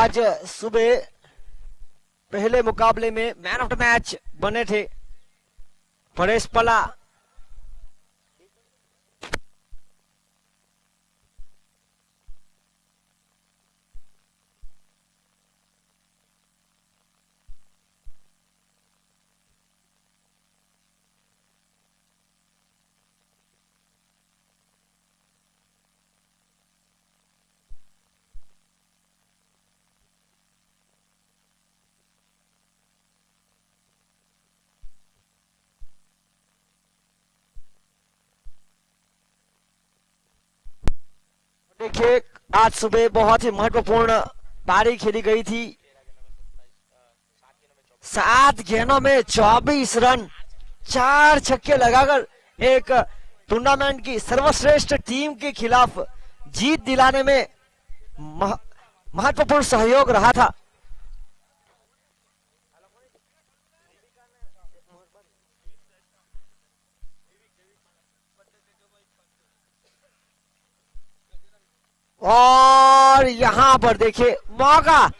आज सुबह पहले मुकाबले में मैन ऑफ द मैच बने थे परेश पला। देखिए आज सुबह बहुत ही महत्वपूर्ण पारी खेली गई थी। 7 गेंदों में 24 रन, 4 छक्के लगाकर एक टूर्नामेंट की सर्वश्रेष्ठ टीम के खिलाफ जीत दिलाने में महत्वपूर्ण सहयोग रहा था। और यहां पर देखिए मौका,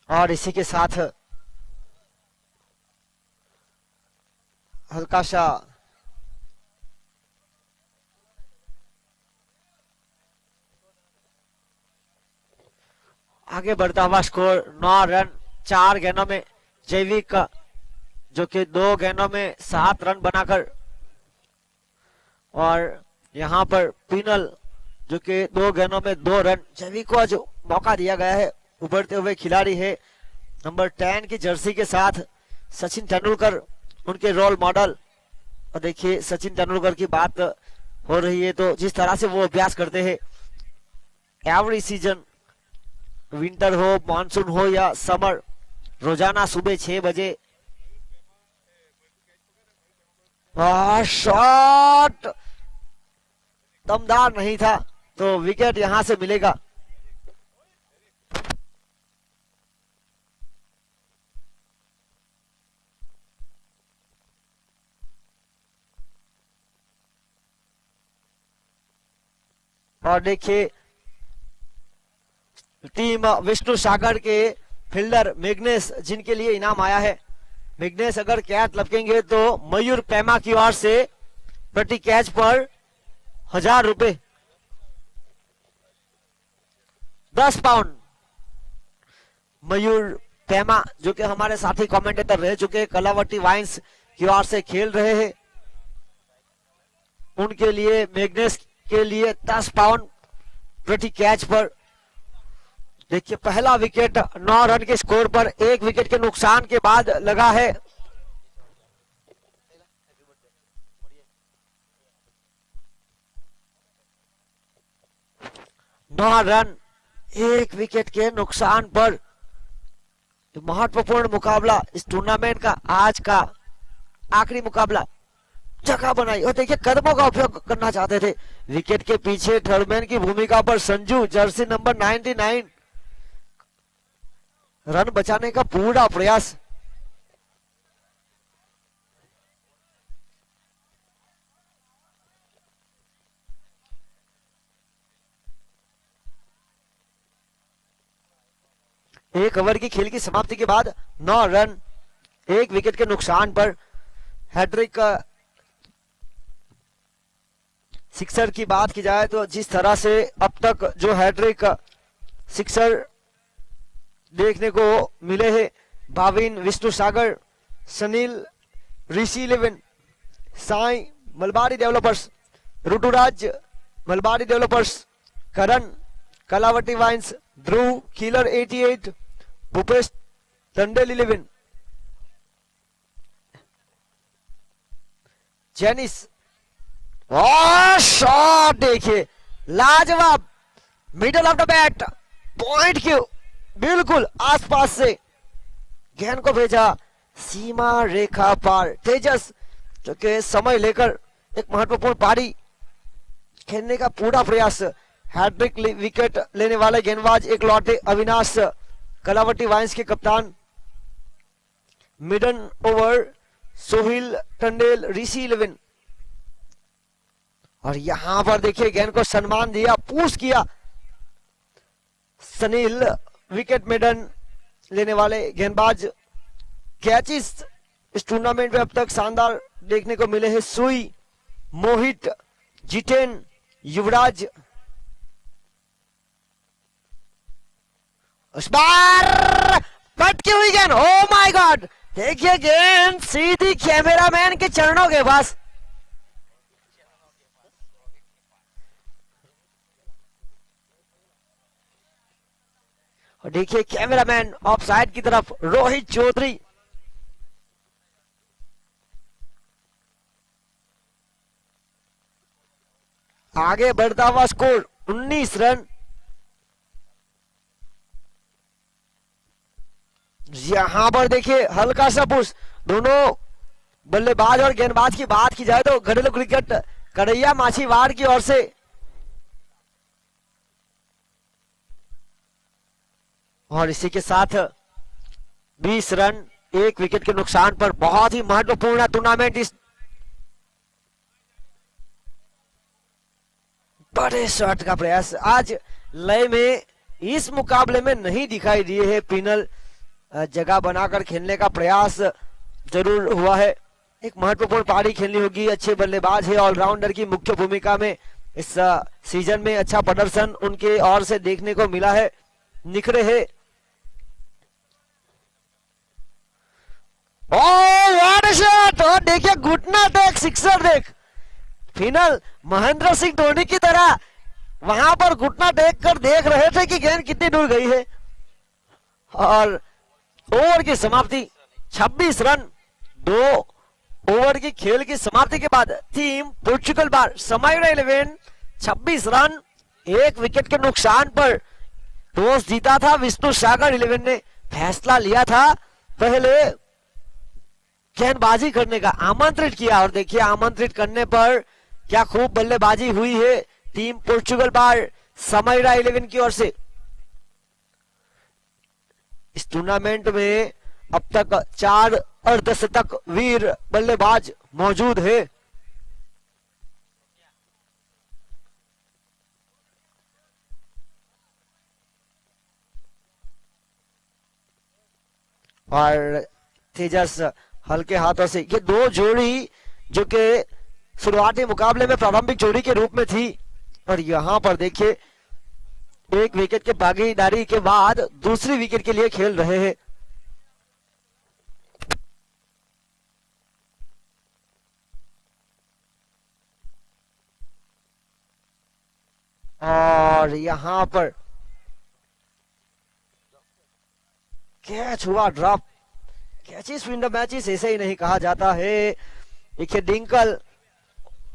और इसी के साथ हल्का सा आगे बढ़ता हुआ स्कोर 9 रन 4 गेंदों में जैविक जो कि 2 गेंदों में 7 रन बनाकर, और यहां पर पिनल जो कि 2 गेंदों में 2 रन। जैविक को जो मौका दिया गया है, उभरते हुए खिलाड़ी है, नंबर 10 की जर्सी के साथ सचिन तेंदुलकर उनके रोल मॉडल। और देखिए सचिन तेंदुलकर की बात हो रही है तो जिस तरह से वो अभ्यास करते हैं एवरी सीजन, विंटर हो, मानसून हो या समर, रोजाना सुबह 6 बजे। शॉट दमदार नहीं था तो विकेट यहां से मिलेगा। और देखिए टीम विष्णु सागर के फील्डर मेग्नेस जिनके लिए इनाम आया है, मेग्नेस अगर कैच लपकेंगे तो मयूर पैमा की ओर से प्रति कैच पर 1000 रुपए, 10 पाउंड। मयूर पैमा जो कि हमारे साथी कमेंटेटर रह चुके कलावती वाइन्स की ओर से खेल रहे हैं, उनके लिए मेग्नेस के लिए 10 पाउंड प्रति कैच पर। देखिए पहला विकेट 9 रन के स्कोर पर 1 विकेट के नुकसान के बाद लगा है। नौ रन 1 विकेट के नुकसान पर महत्वपूर्ण मुकाबला, इस टूर्नामेंट का आज का आखिरी मुकाबला, जगह बनाई। और देखिए कदमों का उपयोग करना चाहते थे, विकेट के पीछे थर्डमैन की भूमिका पर संजू जर्सी नंबर 99, रन बचाने का पूरा प्रयास। एक ओवर की खेल की समाप्ति के बाद 9 रन 1 विकेट के नुकसान पर हैट्रिक। सिक्सर की बात की जाए तो जिस तरह से अब तक जो हैट्रिक सिक्सर देखने को मिले हैं, भाविन विष्णु सागर, सनील, ऋषि 11, साई मलबारी डेवलपर्स, ऋतुराज मलबारी डेवलपर्स, करण कलावती वाइन्स, ध्रुव किलर 88, भूपेश टंडेल 11, जेनिस। और शॉट देखिए लाजवाब, middle of the bat, point के बिल्कुल आसपास से गेंद को भेजा सीमा रेखा पार। तेजस जो कि समय लेकर एक महत्वपूर्ण पारी खेलने का पूरा प्रयास। हैट्रिक विकेट लेने वाले गेंदबाज एक लौटे अविनाश कलावती वाइंस के कप्तान। मिडन ओवर सोहिल टंडेल ऋषि 11। और यहां पर देखिए गेंद को सम्मान दिया, पुश किया सनील। विकेट मिडन लेने वाले गेंदबाज। कैचेस इस टूर्नामेंट में अब तक शानदार देखने को मिले हैं। सुई, मोहित, जितेन, युवराज। उस बार कटकी हुई गेंद, ओ माय गॉड। देखिए गेंद सीधी कैमरामैन के चरणों के पास। और देखिए कैमरामैन ऑफ साइड की तरफ रोहित चौधरी। आगे बढ़ता हुआ स्कोर 19 रन। यहां पर देखिए हल्का सा पुश। दोनों बल्लेबाज और गेंदबाज की बात की जाए तो घरेलू क्रिकेट कड़ैया माछीवाड़ की ओर से और इसी के साथ 20 रन 1 विकेट के नुकसान पर बहुत ही महत्वपूर्ण टूर्नामेंट। इस बड़े शॉट का प्रयास आज लय में इस मुकाबले में नहीं दिखाई दिए है। पिनल जगह बनाकर खेलने का प्रयास जरूर हुआ है। एक महत्वपूर्ण पारी खेलनी होगी। अच्छे बल्लेबाज है, ऑलराउंडर की मुख्य भूमिका में इस सीजन में अच्छा प्रदर्शन उनके ओर से देखने को मिला है, निखरे है। What a shot. और देखिए घुटना देख, सिक्सर देख। फिनल महेंद्र सिंह धोनी की तरह वहां पर घुटना देखकर देख रहे थे कि गेंद कितनी दूर गई है। और ओवर की समाप्ति 26 रन 2 ओवर की खेल की समाप्ति के बाद टीम पोर्चुगल बार समाइरा 11 26 रन 1 विकेट के नुकसान पर टॉस जीता था। विष्णु सागर 11 ने फैसला लिया था पहले गेंदबाजी करने का, आमंत्रित किया। और देखिए आमंत्रित करने पर क्या खूब बल्लेबाजी हुई है टीम पोर्चुगल बार समाइरा 11 की ओर से। इस टूर्नामेंट में अब तक 4 अर्धशतक वीर बल्लेबाज मौजूद है। और तेजस हल्के हाथों से, ये 2 जोड़ी जो कि शुरुआती मुकाबले में प्रारंभिक जोड़ी के रूप में थी और यहां पर देखिए 1 विकेट के भागीदारी के बाद दूसरी विकेट के लिए खेल रहे हैं। और यहां पर कैच हुआ drop. Catches win the matches ऐसे ही नहीं कहा जाता है। देखिए डिंकल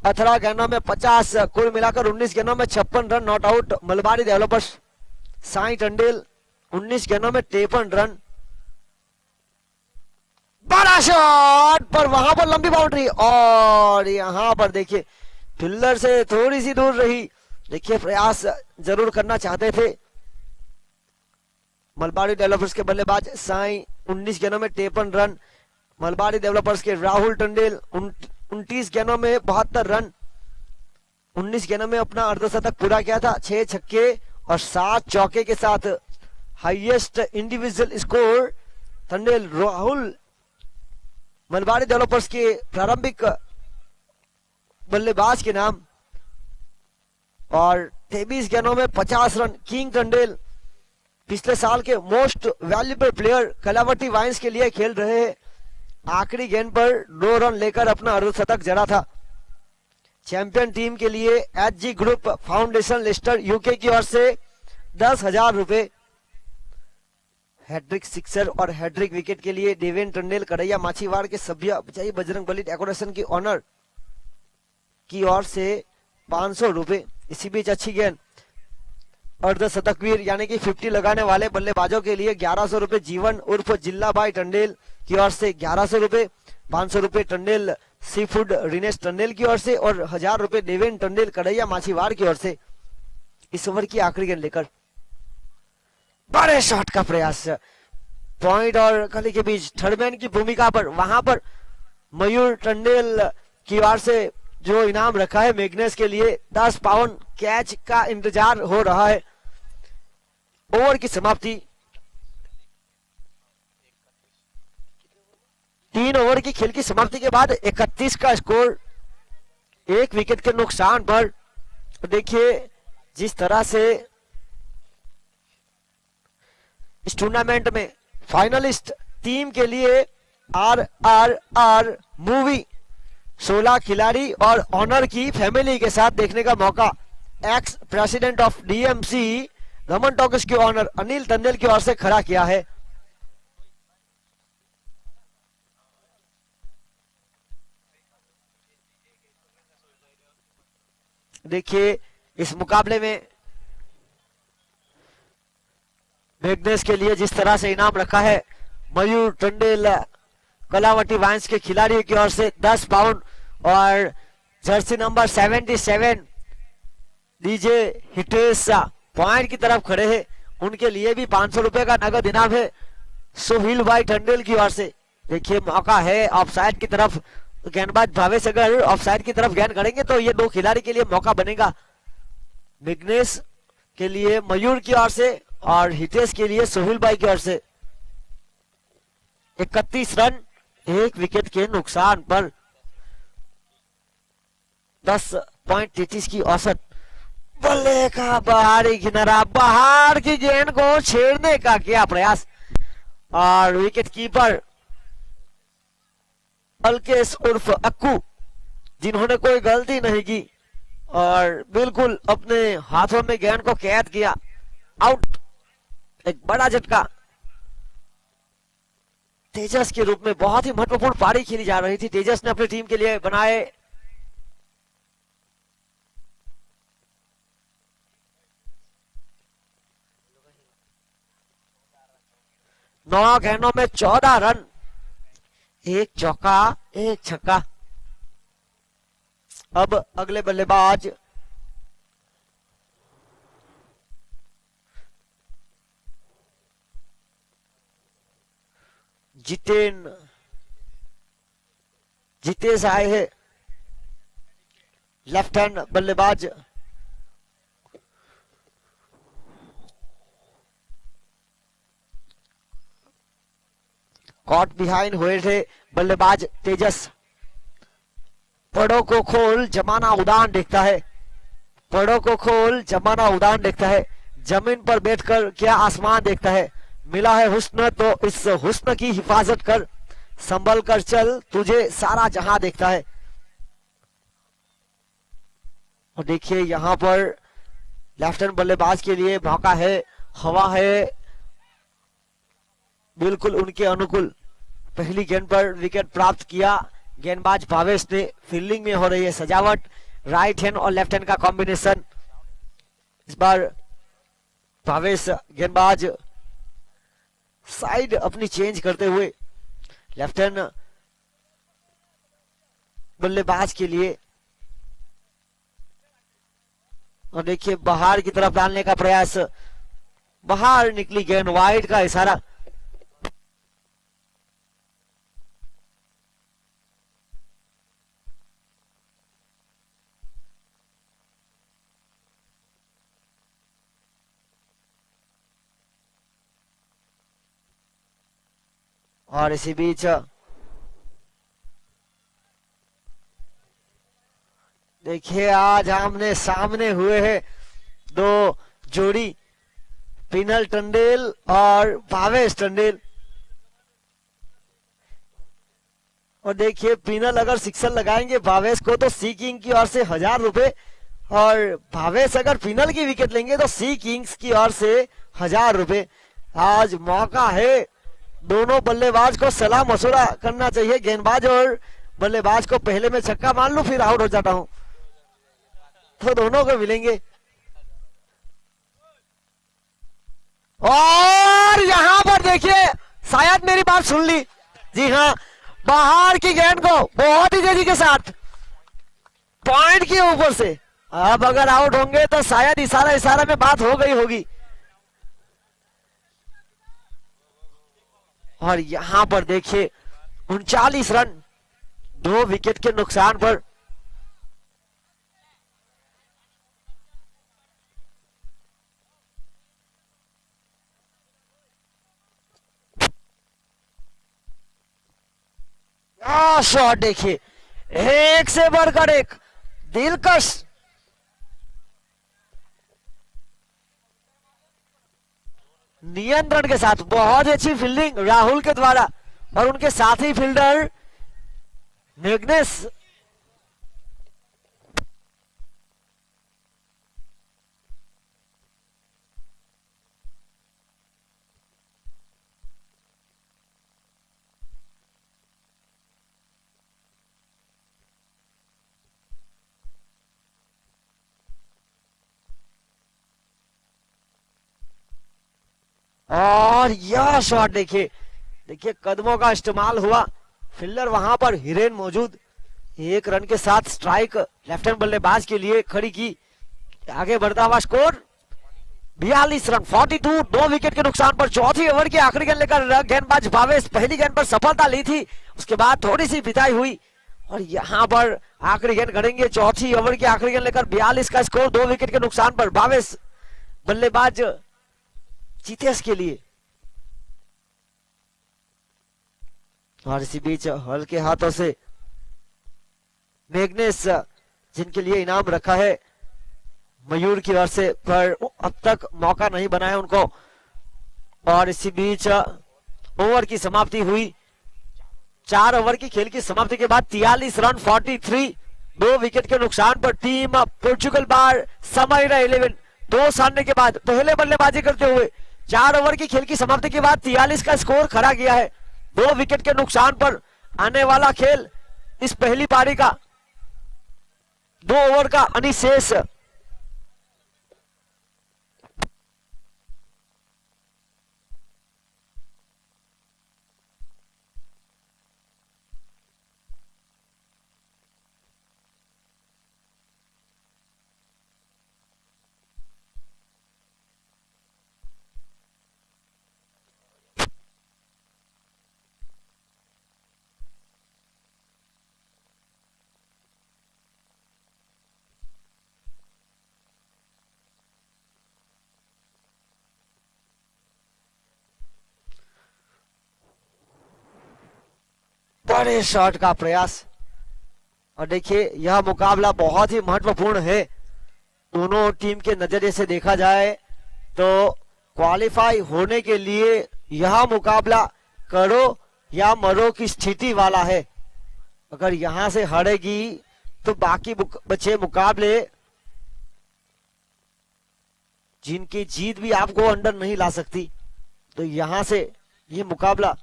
18 गेंदों में 50, कुल मिलाकर 19 गेंदों में 56 run not out. Malabari developers Sai Tandel 19 गेंदों में 53 रन। बड़ा शॉट पर वहां पर लंबी बाउंड्री और यहां पर देखिए फिल्डर से थोड़ी सी दूर रही। देखिए प्रयास जरूर करना चाहते थे मलबारी डेवलपर्स के बल्लेबाज साई। 19 गेंदों में 53 रन। मलबारी डेवलपर्स के राहुल टंडेल 29 गेंदों में 72 रन। 19 गेंदों में अपना अर्धशतक पूरा किया था, 6 छक्के और 7 चौके के साथ highest individual score Tandel Rahul Malabari developers के प्रारंभिक बल्लेबाज के नाम। और 23 गेंदों में 50 रन किंग टंडेल पिछले साल के मोस्ट वैल्यूएबल प्लेयर कलावती वाइंस के लिए खेल रहे हैं। आखिरी गेंद पर 2 रन लेकर अपना अर्धशतक जड़ा था। चैंपियन टीम के लिए HG group foundation Leicester UK की ओर से 10,000 रुपए। हैट्रिक सिक्सर और हैट्रिक विकेट के लिए देवेन टंडेल कड़ैया माछीवाड़ के सभ्य बजरंग बली डेकोरेशन की ऑनर की ओर से 500 रुपए। इसी बीच अच्छी गेंद अर्धशतकवीर यानी कि 50 लगाने वाले बल्लेबाजों के लिए 1100 रुपए जीवन उर्फ जिल्ला भाई टंडेल की ओर से 1100 रुपए, 500 रुपए टंडेल सी फूड रिनेश टंडेल की ओर से और 1000 रुपए देवेन टंडेल कड़ैया माछीवाड़ की ओर से। इस ओवर की आखिरी गेंद लेकर बड़े शॉट का प्रयास, पॉइंट और गली के बीच थर्डमैन की भूमिका पर वहां पर मयूर टंडेल की ओर से जो इनाम रखा है मैग्नेस के लिए 10 पाउंड कैच का इंतजार हो रहा है। ओवर की समाप्ति, 3 ओवर की खेल की समाप्ति के बाद 31 का स्कोर, 1 विकेट के नुकसान पर। देखिए जिस तरह से इस टूर्नामेंट में फाइनलिस्ट टीम के लिए RRR मूवी 16 खिलाड़ी और ऑनर की फैमिली के साथ देखने का मौका ex president of DMC Raman talkies के ऑनर अनिल टंडेल की ओर से खड़ा किया है। देखिए इस मुकाबले में मैग्नेस के लिए जिस तरह से इनाम रखा है, मयूर टंडेल कलावटी वाइन्स के खिलाड़ियों की ओर से 10 पाउंड और जर्सी नंबर 77 डीजे हिटेश पॉइंट की तरफ खड़े हैं, उनके लिए भी 500 रुपए का नगद इनाम है सोहिल भाई टंडेल की ओर से। देखिए मौका है ऑफसाइड की तरफ, गेंदबाज भावेश अगर ऑफसाइड की तरफ गेंद करेंगे तो ये 2 खिलाड़ी के लिए मौका बनेगा, मैग्नेस के लिए मयूर की ओर से और हितेश के लिए सोहिल भाई की ओर से। 31 रन 1 विकेट के नुकसान पर 10.33 की औसत। बल्ले का बाहरी किनारा, बाहर की गेंद को छेड़ने का किया प्रयास और विकेट कीपर अलकेश उर्फ अक्कू जिन्होंने कोई गलती नहीं की और बिल्कुल अपने हाथों में गेंद को कैद किया, आउट। एक बड़ा झटका तेजस के रूप में, बहुत ही महत्वपूर्ण पारी खेली जा रही थी, तेजस ने अपनी टीम के लिए बनाए। नौ गेंदों में 14 रन, 1 चौका 1 छक्का। अब अगले बल्लेबाज जितेश आए हैं, लेफ्ट हैंड बल्लेबाज। कॉट बिहाइंड हुए थे बल्लेबाज तेजस। पड़ों को खोल जमाना उड़ान देखता है, पड़ों को खोल जमाना उड़ान देखता है, जमीन पर बैठकर क्या आसमान देखता है, मिला है हुस्न तो इस हुस्न की हिफाजत कर, संभल कर चल तुझे सारा जहां देखता है। और देखिए यहां पर लेफ्ट हैंड बल्लेबाज के लिए मौका है, हवा है बिल्कुल उनके अनुकूल। पहली गेंद पर विकेट प्राप्त किया गेंदबाज भावेश ने। फील्डिंग में हो रही है सजावट, राइट हैंड और लेफ्ट हैंड का कॉम्बिनेशन। इस बार भावेश गेंदबाज साइड अपनी चेंज करते हुए लेफ्ट हैंड बल्लेबाज के लिए, और देखिए बाहर की तरफ डालने का प्रयास, बाहर निकली गेंद, वाइड का इशारा। और इसी बीच देखिए आज आमने सामने हुए हैं 2 जोड़ी, पिनल टंडेल और भावेश टंडेल। और देखिए पिनल अगर सिक्सर लगाएंगे भावेश को तो सी किंग की ओर से 1000 रुपए, और भावेश अगर पिनल की विकेट लेंगे तो सी किंग्स की ओर से 1000 रुपए। आज मौका है, दोनों बल्लेबाज को सलाह मशुरा करना चाहिए। गेंदबाज और बल्लेबाज को पहले में छक्का मार लूं फिर आउट हो जाता हूं, तो दोनों को मिलेंगे। और यहां पर देखिए, शायद मेरी बात सुन ली, जी हाँ, बाहर की गेंद को बहुत ही तेजी के साथ पॉइंट के ऊपर से, अब अगर आउट होंगे तो शायद इशारा इशारा में बात हो गई होगी। और यहां पर देखिए 39 रन 2 विकेट के नुकसान पर। शॉट देखिए, एक से बढ़कर एक दिलकश। नियंत्रण के साथ बहुत अच्छी फील्डिंग राहुल के द्वारा और उनके साथी फील्डर मेग्नेस। और यह शॉट देखिए, देखिए कदमों का इस्तेमाल हुआ, फील्डर वहां पर हिरेन मौजूद, 1 रन के साथ स्ट्राइक लेफ्ट हैंड बल्लेबाज के लिए खड़ी की। आगे बढ़ता हुआ स्कोर 42 रन 42 2 विकेट के नुकसान पर। चौथी ओवर की आखिरी गेंद लेकर गेंदबाज भावेश पहली गेंद पर सफलता ली थी, उसके बाद थोड़ी सी बिताई हुई और यहां पर आखिरी गेंद गड़ेंगे। चौथी ओवर की आखिरी गेंद लेकर 42 का स्कोर 2 विकेट के नुकसान पर। भावेश बल्लेबाज जीतेश के लिए, और इसी बीच हल्के हाथों से मैग्नेस जिनके लिए इनाम रखा है मयूर की ओर से, पर अब तक मौका नहीं बना है उनको। और इसी बीच ओवर की समाप्ति हुई, 4 ओवर की खेल की समाप्ति के बाद 43 रन 43 2 विकेट के नुकसान पर। टीम पोर्चुगल बार समय 11 2 सामने के बाद पहले बल्लेबाजी करते हुए 4 ओवर की खेल की समाप्ति के बाद 43 का स्कोर खड़ा किया है 2 विकेट के नुकसान पर। आने वाला खेल इस पहली पारी का 2 ओवर का अनिशेष। बड़े शॉट का प्रयास, और देखिए यह मुकाबला बहुत ही महत्वपूर्ण है। दोनों टीम के नजरिए से देखा जाए तो क्वालिफाई होने के लिए यह मुकाबला करो या मरो की स्थिति वाला है। अगर यहां से हारेगी तो बाकी बचे मुकाबले जिनकी जीत भी आपको अंडर नहीं ला सकती, तो यहां से ये मुकाबला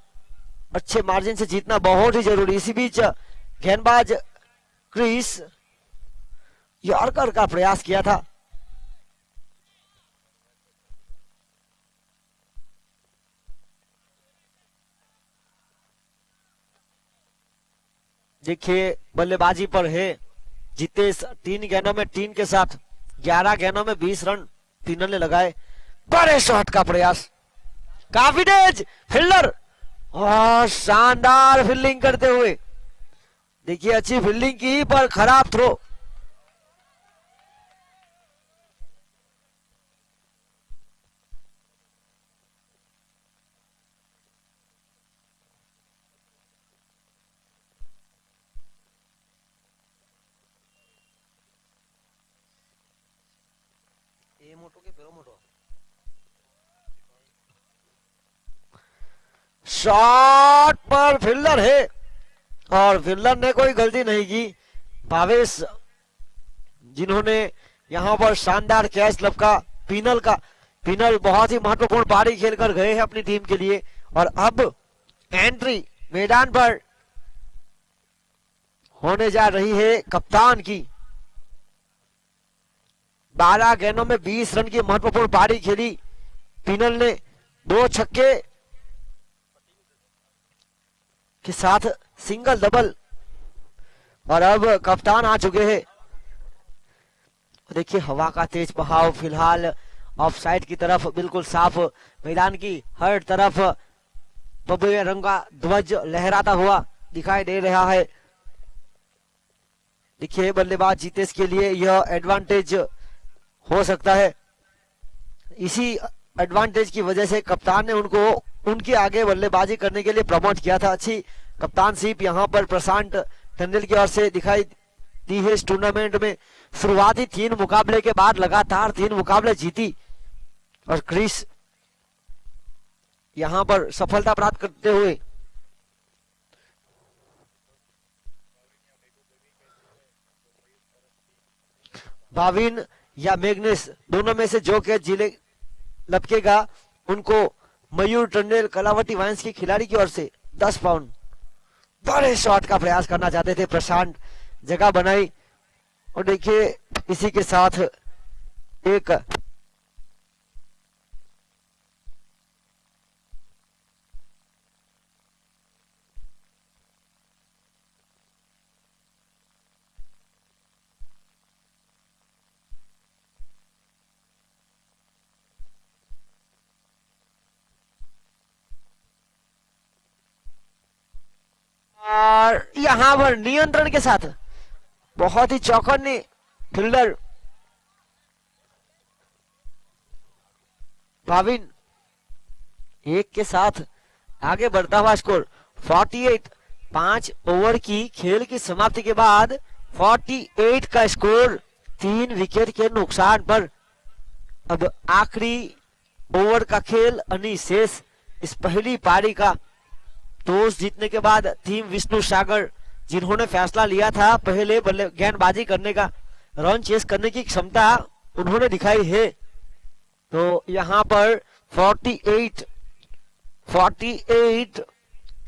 अच्छे मार्जिन से जीतना बहुत ही जरूरी। इसी बीच गेंदबाज क्रिस यॉर्कर का प्रयास किया था, देखिए बल्लेबाजी पर है जितेश। 3 गेंदों में 3 के साथ 11 गेंदों में 20 रन तीनों ने लगाए। बड़े शॉट का प्रयास, काफी तेज फील्डर और शानदार फील्डिंग करते हुए, देखिए अच्छी फील्डिंग की पर खराब थ्रो। शॉट पर फील्डर है और फील्डर ने कोई गलती नहीं की। भावेश जिन्होंने यहां पर शानदार कैच लपका, पिनल बहुत ही महत्वपूर्ण पारी खेलकर गए हैं अपनी टीम के लिए। और अब एंट्री मैदान पर होने जा रही है कप्तान की। 12 गेंदों में 20 रन की महत्वपूर्ण पारी खेली पिनल ने 2 छक्के के साथ सिंगल डबल, और अब कप्तान आ चुके हैं। देखिए हवा का तेज बहाव फिलहाल ऑफ साइड की तरफ, बिल्कुल साफ मैदान की हर तरफ भव्य रंग का ध्वज लहराता हुआ दिखाई दे रहा है। देखिए बल्लेबाज जीतेश के लिए यह एडवांटेज हो सकता है। इसी एडवांटेज की वजह से कप्तान ने उनको उनके आगे बल्लेबाजी करने के लिए प्रमोट किया था। अच्छी कप्तानशिप यहाँ पर प्रशांत टंडन की ओर से दिखाई दी है। इस टूर्नामेंट में शुरुआती 3 मुकाबले के बाद लगातार 3 मुकाबले जीती और क्रिस यहां पर सफलता प्राप्त करते हुए बाविन या मैग्नेस दोनों में से जो के जिले लपकेगा उनको मयूर टंडेल कलावती वाइन्स के खिलाड़ी की ओर से 10 पाउंड। बड़े शॉट का प्रयास करना चाहते थे प्रशांत, जगह बनाई और देखिए इसी के साथ एक और यहां पर नियंत्रण के साथ बहुत ही चौकन्नी फील्डर भाविन एक के साथ आगे बढ़ता हुआ स्कोर 48। 5 ओवर की खेल की समाप्ति के बाद 48 का स्कोर 3 विकेट के नुकसान पर। अब आखिरी ओवर का खेल अनिशेष इस पहली पारी का टॉस जीतने के बाद टीम विष्णु सागर जिन्होंने फैसला लिया था पहले बल्ले गेंदबाजी करने का, रन चेस करने की क्षमता उन्होंने दिखाई है। तो यहां पर 48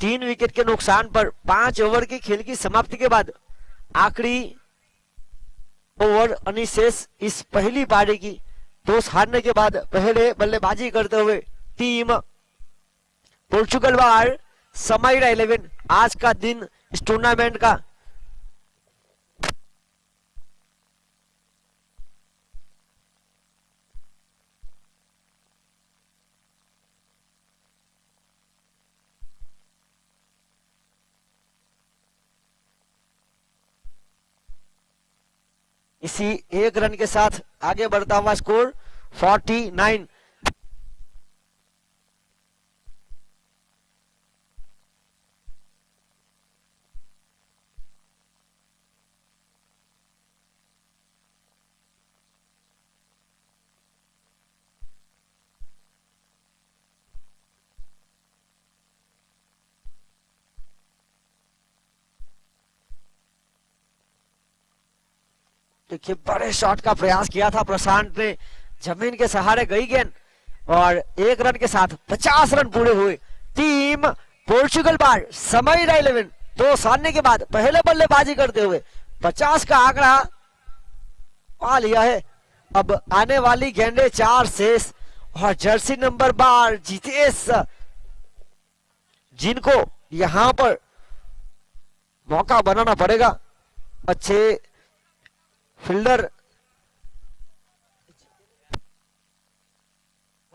3 विकेट के नुकसान पर 5 ओवर की खेल की समाप्ति के बाद आखिरी ओवर अनिशेष इस पहली पारी की टॉस हारने के बाद पहले बल्लेबाजी करते हुए टीम पोर्चुगल वार समाइरा 11 आज का दिन इस टूर्नामेंट का इसी 1 रन के साथ आगे बढ़ता हुआ स्कोर 49। देखिए बड़े शॉट का प्रयास किया था प्रशांत ने, जमीन के सहारे गई गेंद और 1 रन के साथ 50 रन पूरे हुए। टीम पोर्चुगल बार समाइरा 11 तो साधने के बाद पहले बल्लेबाजी करते हुए 50 का आंकड़ा पा लिया है। अब आने वाली गेंदे 4 शेष और जर्सी नंबर 12 जीतेश जिनको यहां पर मौका बनाना पड़ेगा। अच्छे फील्डर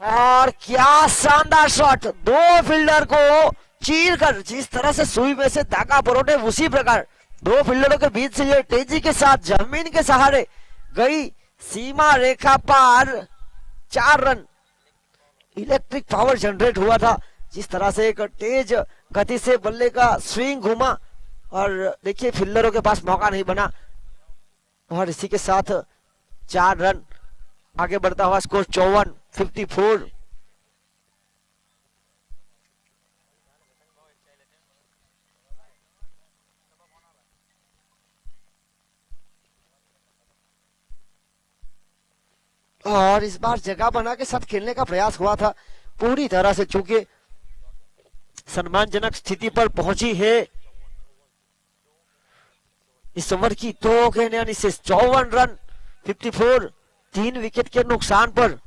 और क्या शानदार शॉट, 2 फील्डर को चीर कर जिस तरह से सुई में से धागा परोटे उसी प्रकार 2 फील्डरों के बीच से ये तेजी के साथ जमीन के सहारे गई सीमा रेखा पार 4 रन। इलेक्ट्रिक पावर जनरेट हुआ था जिस तरह से एक तेज गति से बल्ले का स्विंग घुमा और देखिए फील्डरों के पास मौका नहीं बना और इसी के साथ 4 रन आगे बढ़ता हुआ स्कोर 54। और इस बार जगह बना के साथ खेलने का प्रयास हुआ था पूरी तरह से, चूंकि सम्मानजनक स्थिति पर पहुंची है। इस ओवर की 2 गेंदें यानी से 54 रन 54, 3 विकेट के नुकसान पर।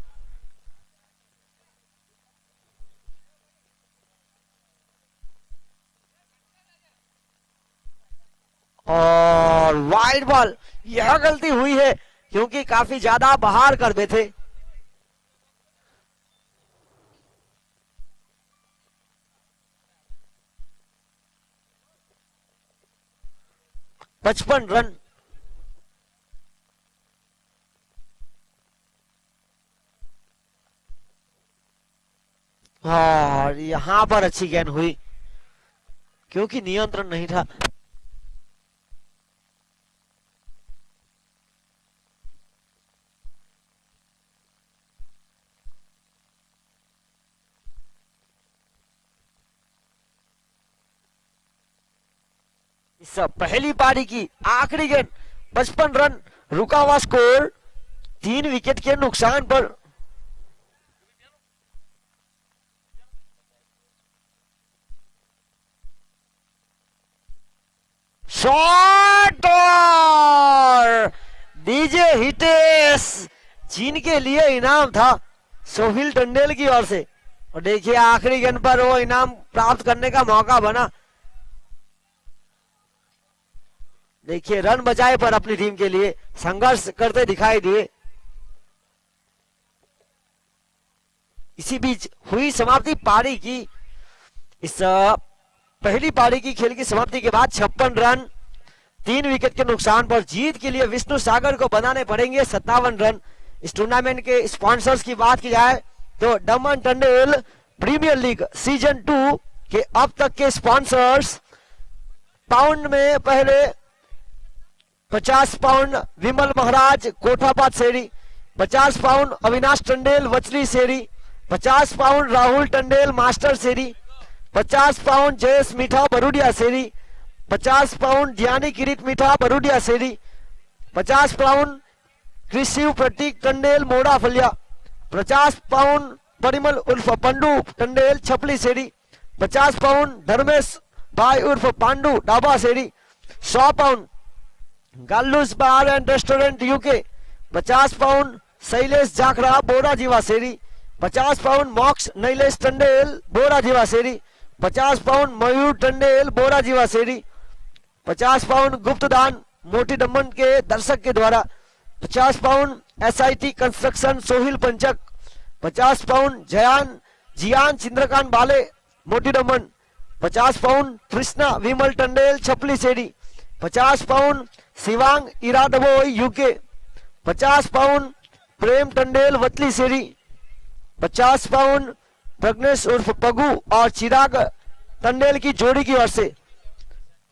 और वाइड बॉल, यह गलती हुई है क्योंकि काफी ज्यादा बाहर कर गए थे। 55 रन। और यहां पर अच्छी गेंद हुई क्योंकि नियंत्रण नहीं था। इस पहली पारी की आखिरी गेंद, 55 रन, रुका हुआ स्कोर 3 विकेट के नुकसान पर। शॉट और डीजे हिटेश, जिनके लिए इनाम था सोहिल टंडेल की ओर से। और देखिए आखिरी गेंद पर वो इनाम प्राप्त करने का मौका बना। देखिए रन बचाए पर अपनी टीम के लिए संघर्ष करते दिखाई दिए। इसी बीच हुई समाप्ति पारी की। इस पहली पारी की खेल की समाप्ति के बाद 56 रन, 3 विकेट के नुकसान पर जीत के लिए विष्णु सागर को बनाने पड़ेंगे 57 रन। इस टूर्नामेंट के स्पॉन्सर्स की बात की जाए तो दमन टंडेल प्रीमियर लीग सीजन 2 के अब तक के स्पॉन्सर्स पाउंड में पहले 50 पाउंड विमल महाराज कोठापात शेरी, 50 पाउंड अविनाश टंडेल वचली शेरी, 50 पाउंड राहुल टंडेल मास्टर शेरी, 50 पाउंड जयेश मीठा बरुडिया शेरी, 50 पाउंड ज्ञानी किरीट मीठा बरुडिया शेरी, 50 पाउंड कृषि प्रतीक टंडेल मोड़ा फलिया, 50 पाउंड परिमल उर्फ पंडू टंडेल छपली शेरी, 50 पाउंड धर्मेश भाई उर्फ पांडू डाबा शेरी, 100 पाउंड गालूस bar and restaurant UK, 50 pound Shailesh जाखरा बोरा जीवा शेरी, 50 पाउंड मॉक्स नैलेश टंडेल बोरा जीवा शेरी, 50 पाउंड मयूर टंडेल बोरा जीवा शेरी, 50 पाउंड गुप्तदान मोटी डम्मन के दर्शक के द्वारा, 50 पाउंड एसआईटी कंस्ट्रक्शन सोहिल पंचक, 50 पाउंड जियान चंद्रकांत बाले मोटी डम्मन, 50 पाउंड कृष्णा विमल टंडेल छपली शेरी, 50 पाउंड शिवांग इराडबोई यूके, 50 पाउंड प्रेम टंडेल वतली शेरी, 50 पाउंड प्रज्ञेश उर्फ पगू और चिराग टंडेल की जोड़ी की ओर से,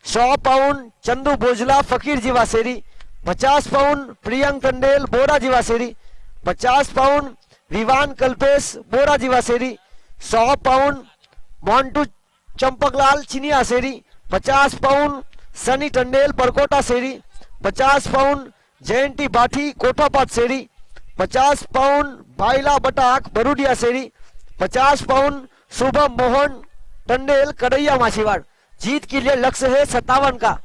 100 पाउंड चंदू बोजला फकीर जीवा शेरी, 50 पाउंड प्रियंक टंडेल बोरा जीवा शेरी, 50 पाउंड विवान कल्पेश बोरा जीवा शेरी, 100 पाउंड मोन्टू चंपकलाल चिनिया शेरी, 50 पाउंड सनी टंडेल परकोटा शेरी, 50 पाउंड जयंती बाठी कोठापात शेरी, 50 पाउंड बाइला बटाक बरुडिया शेरी, 50 पाउंड शुभम मोहन टंडेल कड़ैया माछीवाड़। जीत के लिए लक्ष्य है 57 का,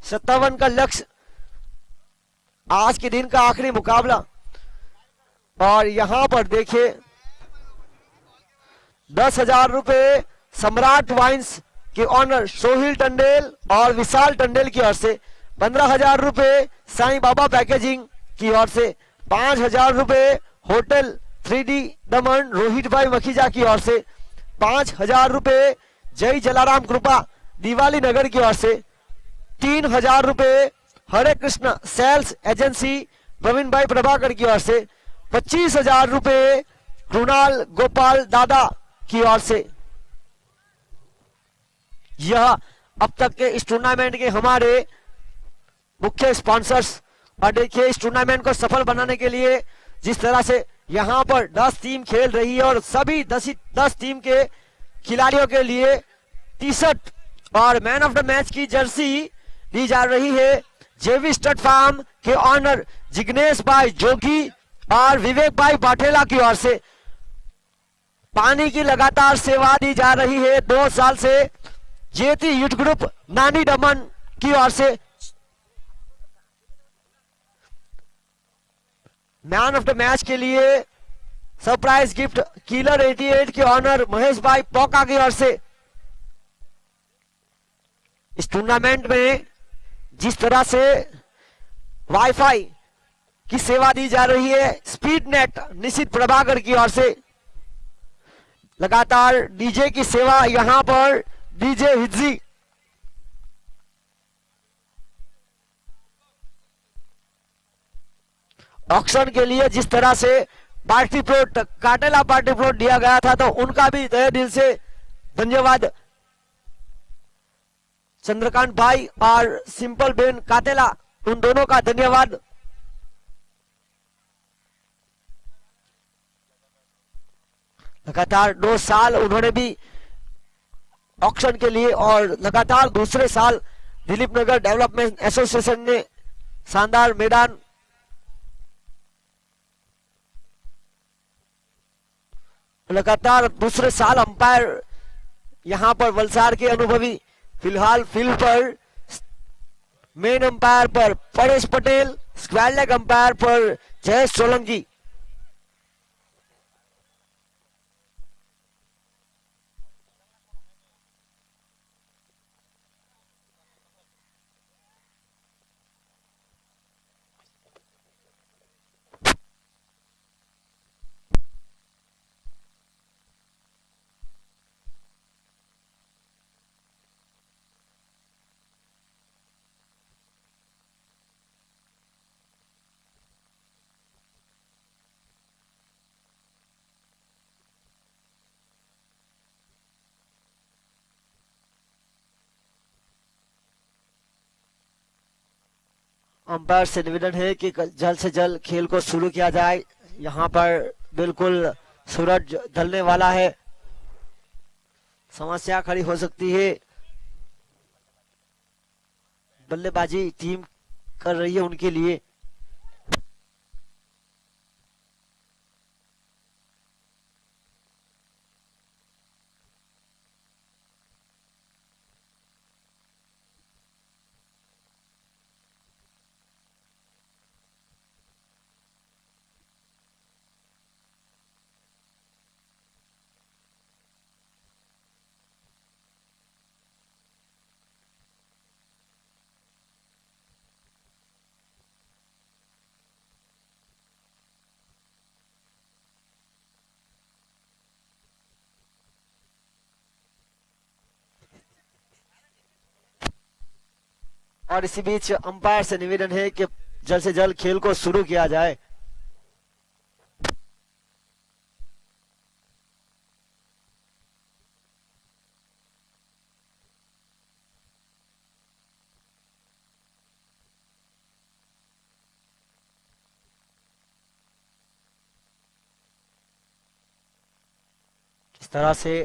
57 का लक्ष्य। आज के दिन का आखिरी मुकाबला। और यहां पर देखिए 10,000 रुपए सम्राट वाइन्स के ऑनर सोहिल टंडेल और विशाल टंडेल की ओर से, 15,000 रुपए साईं बाबा पैकेजिंग की ओर से, 5,000 रुपए होटल 3D दमन रोहित भाई मखीजा की ओर से, 5,000 रुपए जय जलाराम कृपा दिवाली नगर की ओर से, 3,000 रुपए हरे कृष्ण सेल्स एजेंसी प्रवीण भाई प्रभाकर की ओर से, 25,000 रुपए कृणाल गोपाल दादा की ओर से। यह अब तक के इस टूर्नामेंट के हमारे मुख्य स्पॉन्सर्स। और देखिए इस टूर्नामेंट को सफल बनाने के लिए जिस तरह से यहां पर 10 टीम खेल रही है और सभी 10 टीम के खिलाड़ियों के लिए टी-शर्ट और मैन ऑफ द मैच की जर्सी दी जा रही है। जेवी स्टड फार्म के ऑनर जिग्नेश भाई जोगी और विवेक भाई बाठेला की ओर से पानी की लगातार सेवा दी जा रही है 2 साल से। जेती यूथ ग्रुप नानी दमन की ओर से मैन ऑफ द मैच के लिए सरप्राइज गिफ्ट किलर 88 के ऑनर महेश भाई पोका की ओर से। इस टूर्नामेंट में जिस तरह से वाईफाई की सेवा दी जा रही है, स्पीड नेट निश्चित प्रभाकर की ओर से लगातार डीजे की सेवा यहां पर डीजे हिज्जी ऑक्शन के लिए जिस तरह से पार्टी प्लॉट काटेला पार्टी प्लॉट दिया गया था, तो उनका भी तहे दिल से धन्यवाद। चंद्रकांत भाई और सिंपल बेन काटेला, उन दोनों का धन्यवाद। लगातार 2 साल उन्होंने भी ऑक्शन के लिए और लगातार दूसरे साल दिलीप नगर डेवलपमेंट एसोसिएशन ने शानदार मैदान लगातार दूसरे साल अंपायर यहां पर वलसाड़ के अनुभवी। फिलहाल फील्ड पर मेन अंपायर पर Paresh Patel, square leg umpire पर जयेश सोलंकी। अंपायर से निवेदन है कि जल्द से जल्द खेल को शुरू किया जाए। यहां पर बिल्कुल सूरज ढलने वाला है, समस्या खड़ी हो सकती है। बल्लेबाजी टीम कर रही है उनके लिए। और इसी बीच अंपायर से निवेदन है कि जल्द से जल्द खेल को शुरू किया जाए। इस तरह से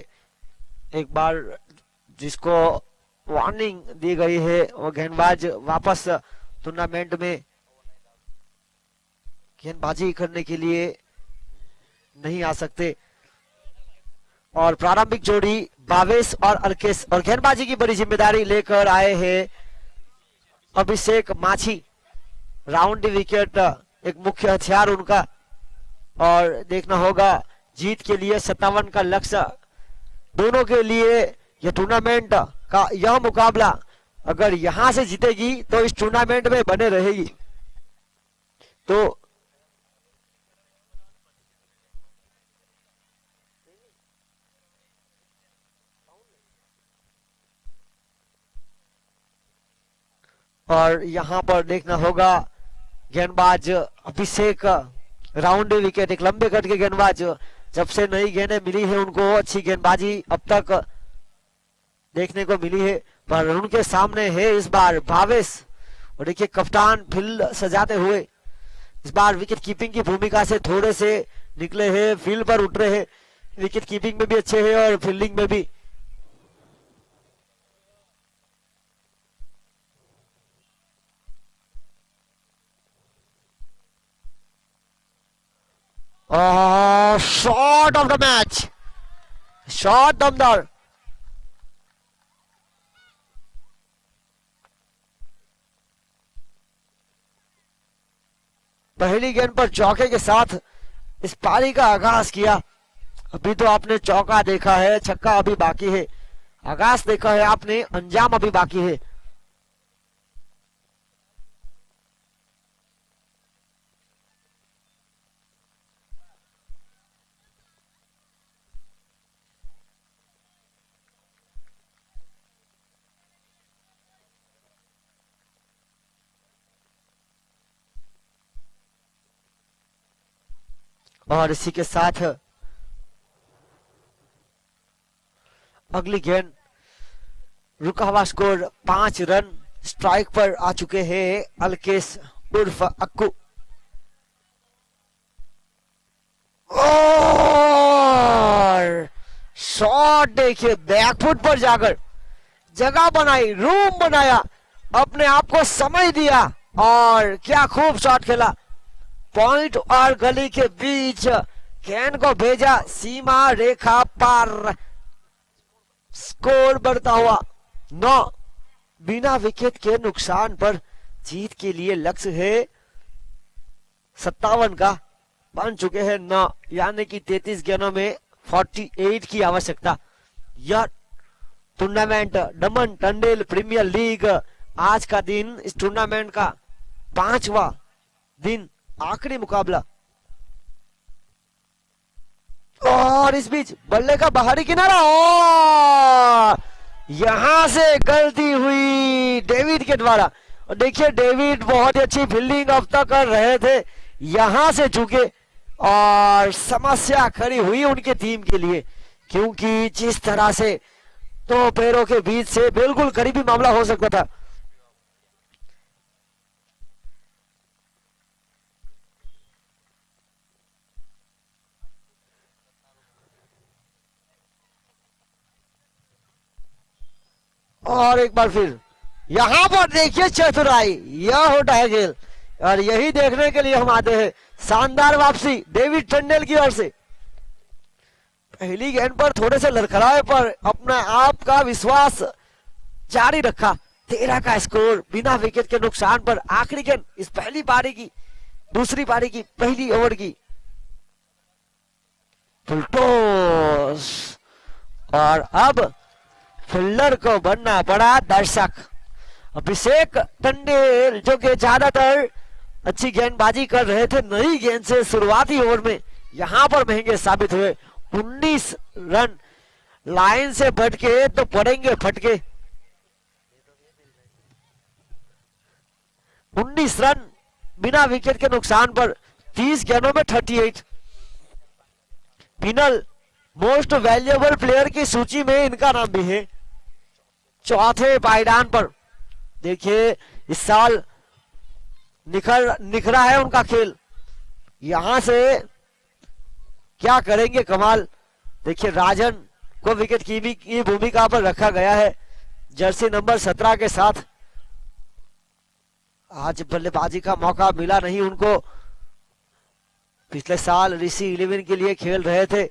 एक बार जिसको वार्निंग दी गई है वो गेंदबाज वापस टूर्नामेंट में गेंदबाजी करने के लिए नहीं आ सकते। और प्रारंभिक जोड़ी भावेश और अल्केश और गेंदबाजी की बड़ी जिम्मेदारी लेकर आए हैं अभिषेक माछी। राउंड विकेट एक मुख्य हथियार उनका, और देखना होगा जीत के लिए 57 का लक्ष्य। दोनों के लिए यह टूर्नामेंट का यह मुकाबला अगर यहां से जीतेगी तो इस टूर्नामेंट में बने रहेगी। तो और यहां पर देखना होगा गेंदबाज अभिषेक राउंड विकेट, एक लंबे कट के गेंदबाज, जब से नई गेंदें मिली है उनको अच्छी गेंदबाजी अब तक देखने को मिली है। पर उनके सामने है इस बार भावेश, और देखिए कप्तान फील्ड सजाते हुए इस बार विकेट कीपिंग की भूमिका से थोड़े से निकले हैं, फील्ड पर उठ रहे हैं। विकेट कीपिंग में भी अच्छे हैं और फील्डिंग में भी। Shot of the match, shot दमदार। पहली गेंद पर चौके के साथ इस पारी का आगाज किया। अभी तो आपने चौका देखा है, छक्का अभी बाकी है। आगाज देखा है आपने, अंजाम अभी बाकी है। और इसी के साथ अगली गेंद, रुका हुआ स्कोर 5 रन। स्ट्राइक पर आ चुके हैं अलकेश उर्फ अक्कू। और शॉट देखिए, बैकफुट पर जाकर जगह बनाई, रूम बनाया, अपने आप को समय दिया और क्या खूब शॉट खेला। पॉइंट और गली के बीच गेंद को भेजा सीमा रेखा पार। स्कोर बढ़ता हुआ 9, बिना विकेट के नुकसान पर जीत के लिए लक्ष्य है 57 का, बन चुके हैं 9, यानी कि 33 गेंदों में 48 की आवश्यकता। यह टूर्नामेंट दमन टंडेल प्रीमियर लीग आज का दिन, इस टूर्नामेंट का 5वां दिन, आखिरी मुकाबला। और इस बीच बल्ले का बाहरी किनारा, और यहां से गलती हुई डेविड के द्वारा। और देखिए डेविड बहुत ही अच्छी फील्डिंग अब तक कर रहे थे, यहां से चूके और समस्या खड़ी हुई उनके टीम के लिए, क्योंकि जिस तरह से दो पैरों के बीच से बिल्कुल करीबी मामला हो सकता था। और एक बार फिर यहां पर देखिए चतुराई, यह होता है खेल और यही देखने के लिए हम आते हैं। शानदार वापसी डेविड टंडेल की ओर से। पहली गेंद पर थोड़े से लड़खड़ाए पर अपना आप का विश्वास जारी रखा। 13 का स्कोर बिना विकेट के नुकसान पर। आखिरी गेंद इस पहली पारी की, दूसरी पारी की पहली ओवर की। फुलटॉस और अब फील्डर को बनना पड़ा दर्शक। अभिषेक टंडेल जो कि ज्यादातर अच्छी गेंदबाजी कर रहे थे, नई गेंद से शुरुआती ओवर में यहां पर महंगे साबित हुए। 19 रन लाइन से भटके तो पड़ेंगे फटके। 19 रन बिना विकेट के नुकसान पर 30 गेंदों में 38। फिनल मोस्ट वैल्यूएबल प्लेयर की सूची में इनका नाम भी है, चौथे पायदान पर। देखिए इस साल निखरा है उनका खेल, यहां से क्या करेंगे कमाल। देखिए राजन को विकेट की भूमिका पर रखा गया है जर्सी नंबर 17 के साथ। आज बल्लेबाजी का मौका मिला नहीं उनको, पिछले साल ऋषि 11 के लिए खेल रहे थे।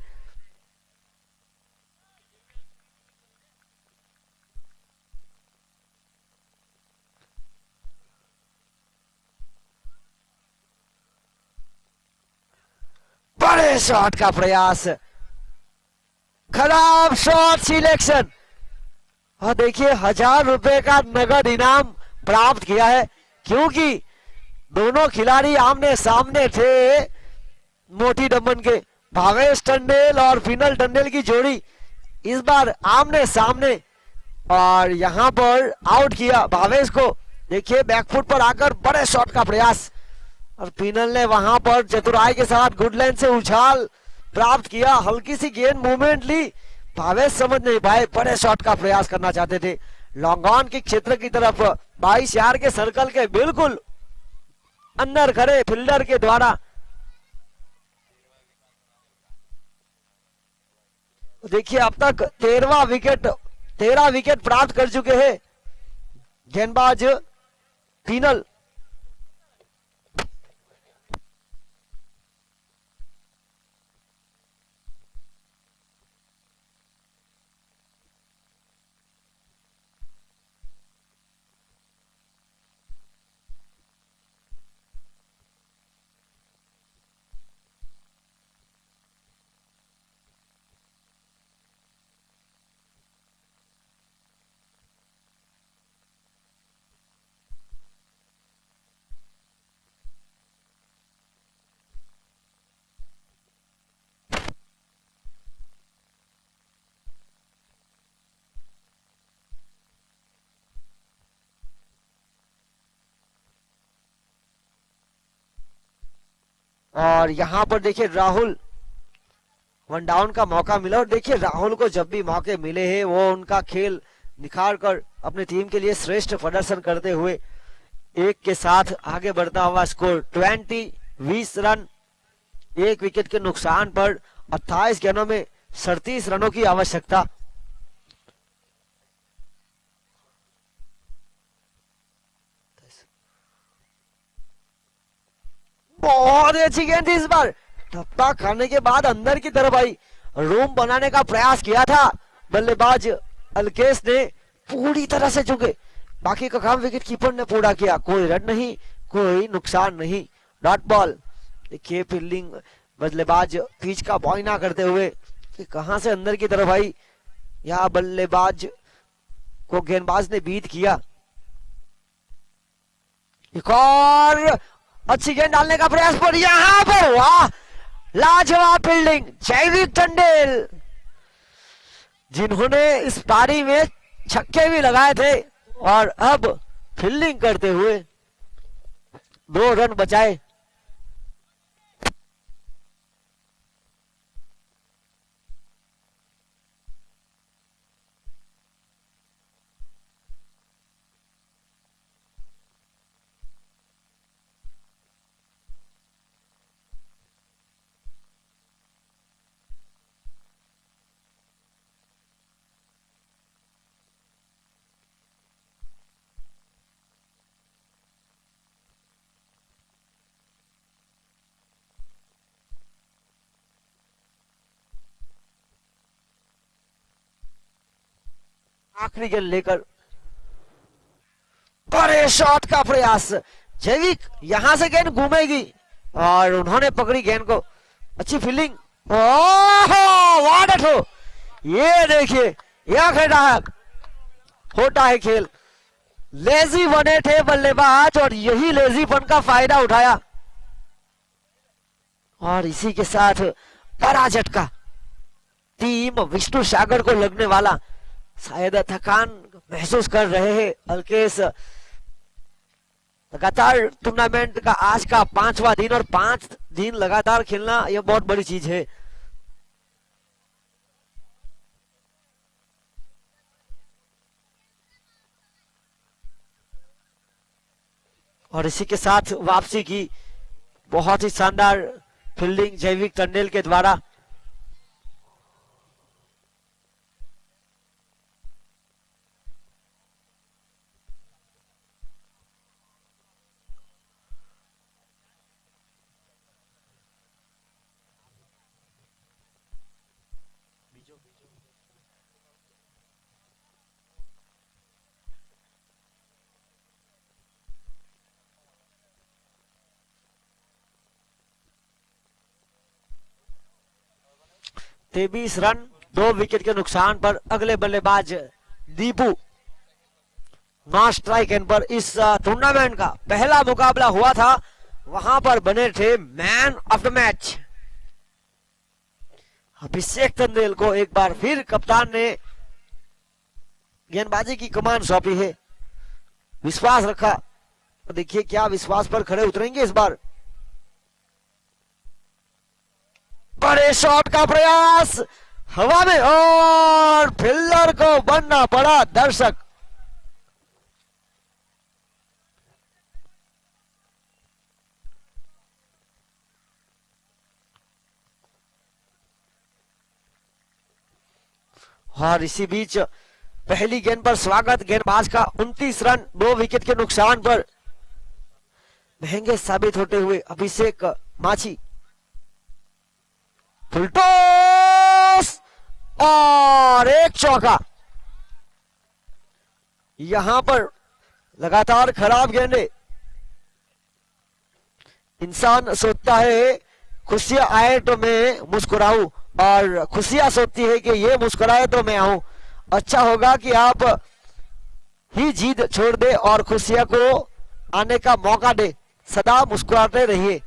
बड़े शॉट का प्रयास, खराब शॉट सिलेक्शन। और देखिए 1000 रुपए का नगद इनाम प्राप्त किया है, क्योंकि दोनों खिलाड़ी आमने सामने थे। मोटी दमन के भावेश टंडेल और फिनल टंडेल की जोड़ी इस बार आमने सामने, और यहां पर आउट किया भावेश को। देखिए बैकफुट पर आकर बड़े शॉट का प्रयास, और फिनल ने वहां पर चतुराई के साथ गुड लाइन से उछाल प्राप्त किया। हल्की सी गेंद मूवमेंट ली, भावेश समझ नहीं पाए, बड़े शॉट का प्रयास करना चाहते थे लॉन्ग ऑन के क्षेत्र की तरफ। 22 यार्ड के सर्कल के बिल्कुल अंदर खड़े फील्डर के द्वारा। देखिए अब तक 13 विकेट प्राप्त कर चुके हैं गेंदबाज फिनल। और यहाँ पर देखिए राहुल, वन डाउन का मौका मिला और देखिए राहुल को जब भी मौके मिले हैं वो उनका खेल निखार कर अपनी टीम के लिए श्रेष्ठ प्रदर्शन करते हुए एक के साथ आगे बढ़ता हुआ स्कोर 20 रन, एक विकेट के नुकसान पर 28 गेंदों में 37 रनों की आवश्यकता। बहुत अच्छी गेंद थी इस बार, टप्पा खाने के बाद अंदर की तरफ आई, रूम बनाने का प्रयास किया था बल्लेबाज अलकेश ने, पूरी तरह से चुके, बाकी का काम विकेट कीपर ने पूरा किया, कोई रन नहीं, कोई नुकसान नहीं, डॉट बॉल। देखिए फील्डिंग बल्लेबाज पिच का बॉयना करते हुए कि कहां से अंदर की तरफ आई, यह बल्लेबाज को गेंदबाज ने बीट किया। एक और अच्छी गेंद डालने का प्रयास, पर यहां पर वाह, लाजवाब फील्डिंग जैविक टंडेल, जिन्होंने इस पारी में छक्के भी लगाए थे और अब फील्डिंग करते हुए 2 रन बचाए। आखिरी गेंद लेकर बड़े शॉट का प्रयास, जैविक यहां से गेंद घूमेगी और उन्होंने पकड़ी गेंद को, अच्छी फील्डिंग, ओह ये देखिए यह खिलाड़ी होता है खेल, लेजी बने थे बल्लेबाज और यही लेजीपन का फायदा उठाया और इसी के साथ बड़ा झटका, टीम विष्णु सागर को लगने वाला, शायद थकान महसूस कर रहे हैं अलकेश, लगातार टूर्नामेंट का आज का 5वां दिन और 5 दिन लगातार खेलना यह बहुत बड़ी चीज है। और इसी के साथ वापसी की बहुत ही शानदार फील्डिंग जैविक टंडेल के द्वारा। तेईस रन 2 विकेट के नुकसान पर अगले बल्लेबाज दीपू, नॉन स्ट्राइक एंड पर इस टूर्नामेंट का पहला मुकाबला हुआ था वहां पर बने थे मैन ऑफ द मैच। अभिषेक टंडेल को एक बार फिर कप्तान ने गेंदबाजी की कमान सौंपी है, विश्वास रखा, देखिए क्या विश्वास पर खड़े उतरेंगे इस बार। बड़े शॉट का प्रयास हवा में और फील्डर को बनना पड़ा दर्शक। और इसी बीच पहली गेंद पर स्वागत गेंदबाज का 29 रन 2 विकेट के नुकसान पर महंगे साबित होते हुए अभिषेक माछी, फुल टॉस और एक चौका। यहां पर लगातार खराब गेंदे, इंसान सोचता है खुशियां आए तो मैं मुस्कुराऊं और खुशियां सोचती है कि ये मुस्कुराए तो मैं आऊं। अच्छा होगा कि आप ही जीत छोड़ दे और खुशियां को आने का मौका दे, सदा मुस्कुराते रहिए।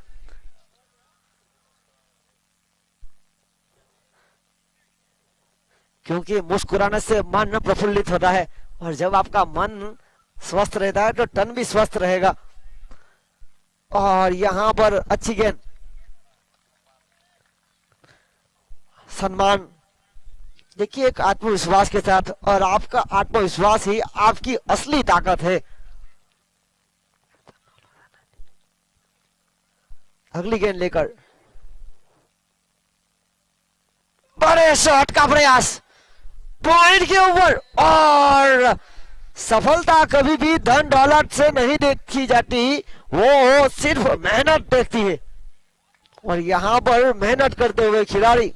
क्योंकि मुस्कुराने से मन प्रफुल्लित होता है और जब आपका मन स्वस्थ रहता है तो तन भी स्वस्थ रहेगा। और यहां पर अच्छी गेंद, सम्मान। देखिए एक आत्मविश्वास के साथ, और आपका आत्मविश्वास ही आपकी असली ताकत है। अगली गेंद लेकर बड़े शॉट का प्रयास पॉइंट के ऊपर, और सफलता कभी भी धन दौलत से नहीं देखी जाती, वो सिर्फ मेहनत देखती है। और यहां पर मेहनत करते हुए खिलाड़ी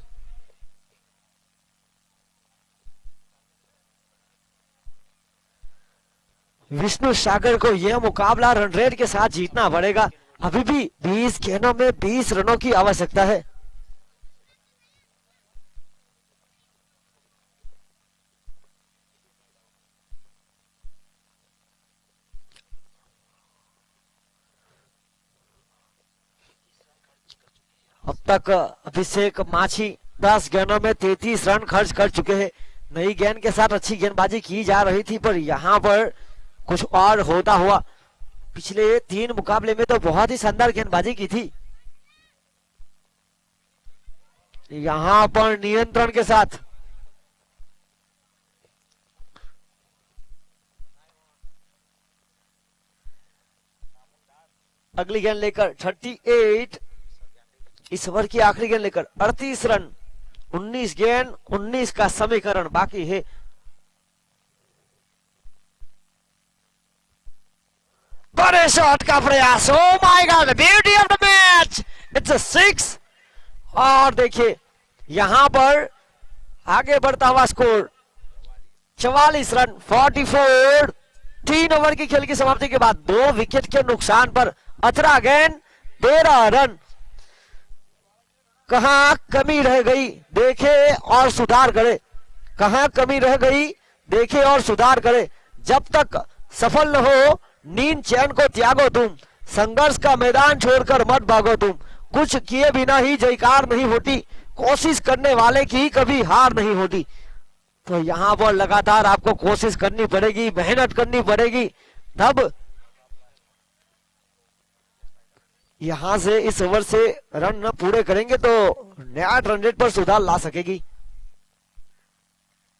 विष्णु सागर को यह मुकाबला रन रेट के साथ जीतना पड़ेगा। अभी भी 20 गेंदों में 20 रनों की आवश्यकता है। अब तक अभिषेक माछी 10 गेंदों में 33 रन खर्च कर चुके हैं। नई गेंद के साथ अच्छी गेंदबाजी की जा रही थी, पर यहां पर कुछ और होता हुआ। पिछले 3 मुकाबले में तो बहुत ही शानदार गेंदबाजी की थी। यहां पर नियंत्रण के साथ अगली गेंद लेकर 38, इस ओवर की आखिरी गेंद लेकर 38 रन, 19 गेंद 19 का समीकरण बाकी है। बड़े शॉट का प्रयास, oh my God, beauty of the match, it's a 6। और देखिए यहां पर आगे बढ़ता हुआ स्कोर 44 रन 44। 3 ओवर की खेल की समाप्ति के बाद 2 विकेट के नुकसान पर 18 गेंद 13 रन। कहां कमी रह गई देखे और सुधार करे, कहां कमी रह गई देखे और सुधार करे। जब तक सफल न हो नींद चैन को त्यागो तुम, संघर्ष का मैदान छोड़कर मत भागो तुम। कुछ किए बिना ही जयकार नहीं होती, कोशिश करने वाले की कभी हार नहीं होती। तो यहां पर लगातार आपको कोशिश करनी पड़ेगी, मेहनत करनी पड़ेगी, तब यहां से इस ओवर से रन न पूरे करेंगे तो नया रन रेट पर सुधार ला सकेगी।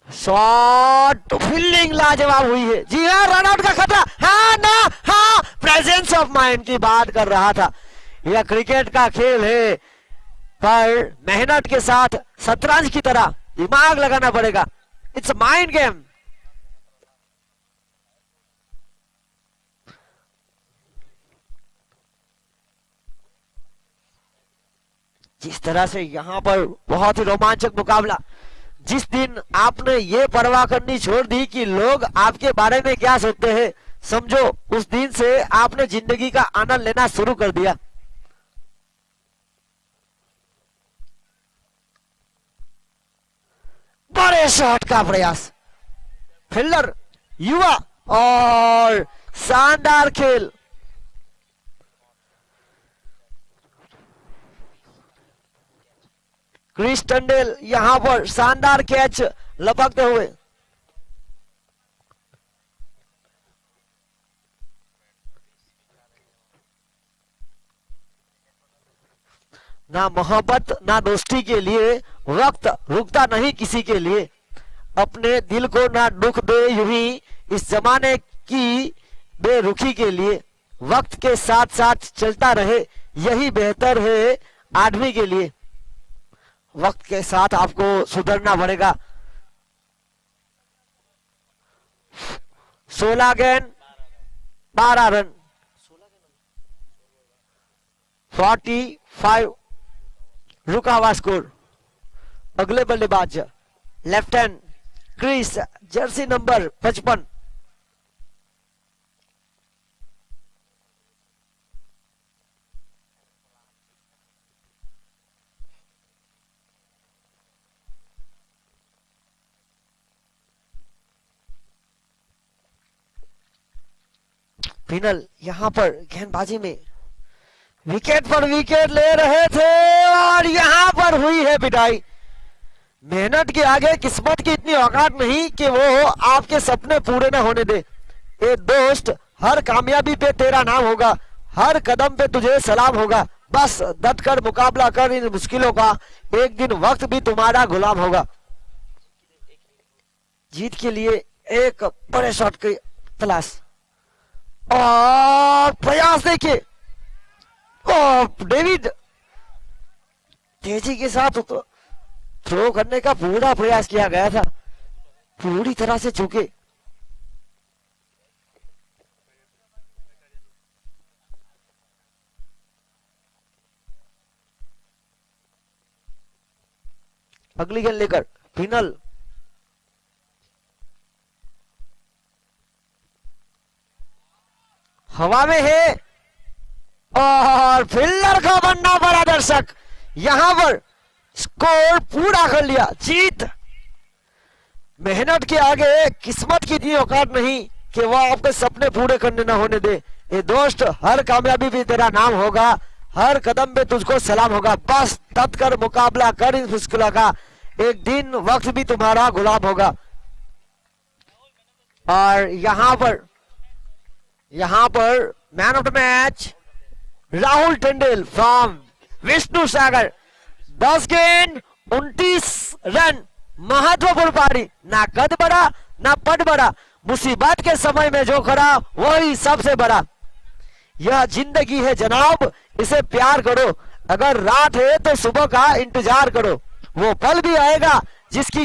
शॉट फील्डिंग लाजवाब हुई है। जी हाँ, रन आउट का खतरा, हाँ ना हाँ, प्रेजेंस ऑफ माइंड की बात कर रहा था। यह क्रिकेट का खेल है, पर मेहनत के साथ शतरंज की तरह दिमाग लगाना पड़ेगा। It's a mind game. जिस तरह से यहां पर बहुत ही रोमांचक मुकाबला, जिस दिन आपने ये परवाह करनी छोड़ दी कि लोग आपके बारे में क्या सोचते हैं, समझो उस दिन से आपने जिंदगी का आनंद लेना शुरू कर दिया। बड़े शॉट का प्रयास, फील्डर युवा, और शानदार खेल। क्रिस टंडेल यहां पर शानदार कैच लपकते हुए। ना मोहब्बत ना दोस्ती के लिए वक्त रुकता नहीं किसी के लिए। अपने दिल को ना दुख दे यूं ही इस जमाने की बेरुखी के लिए। वक्त के साथ साथ चलता रहे यही बेहतर है आदमी के लिए। वक्त के साथ आपको सुधरना पड़ेगा। 16 गेंद 12 रन, 45 रुका हुआ स्कोर। अगले बल्लेबाज left hand Chris, jersey number 55। फिनल यहां पर गेंदबाजी में विकेट पर विकेट ले रहे थे, और यहां पर हुई है पिटाई। मेहनत के आगे किस्मत की इतनी औकात नहीं कि वो आपके सपने पूरे न होने दे। ए दोस्त, हर कामयाबी पे तेरा नाम होगा, हर कदम पे तुझे सलाम होगा। बस डट कर मुकाबला कर इन मुश्किलों का, एक दिन वक्त भी तुम्हारा गुलाम होगा। जीत के लिए एक बड़े शॉट की तलाश और प्रयास देखिए, डेविड तेजी के साथ तो थ्रो करने का पूरा प्रयास किया गया था, पूरी तरह से चूके। अगली गेंद लेकर फिनल, हवा में है और फील्डर का बनना पड़ा। दर्शक यहां पर स्कोर पूरा कर लिया। जीत मेहनत के आगे किस्मत की इतनी औकात नहीं कि वह आपके सपने पूरे करने ना होने दे। ये दोस्त, हर कामयाबी भी तेरा नाम होगा, हर कदम पे तुझको सलाम होगा। बस तब कर मुकाबला कर इस मुश्किल का, एक दिन वक्त भी तुम्हारा गुलाम होगा। और यहां पर man of the match Rahul टेंडुल फ्रॉम विष्णु सागर। 10 गेंद 29 रन, महत्वपूर्ण पारी, ना कद बड़ा ना पद बड़ा, मुसीबत के समय में जो खड़ा वही सबसे बड़ा। यह जिंदगी है जनाब, इसे प्यार करो, अगर रात है तो सुबह का इंतजार करो, वो पल भी आएगा जिसकी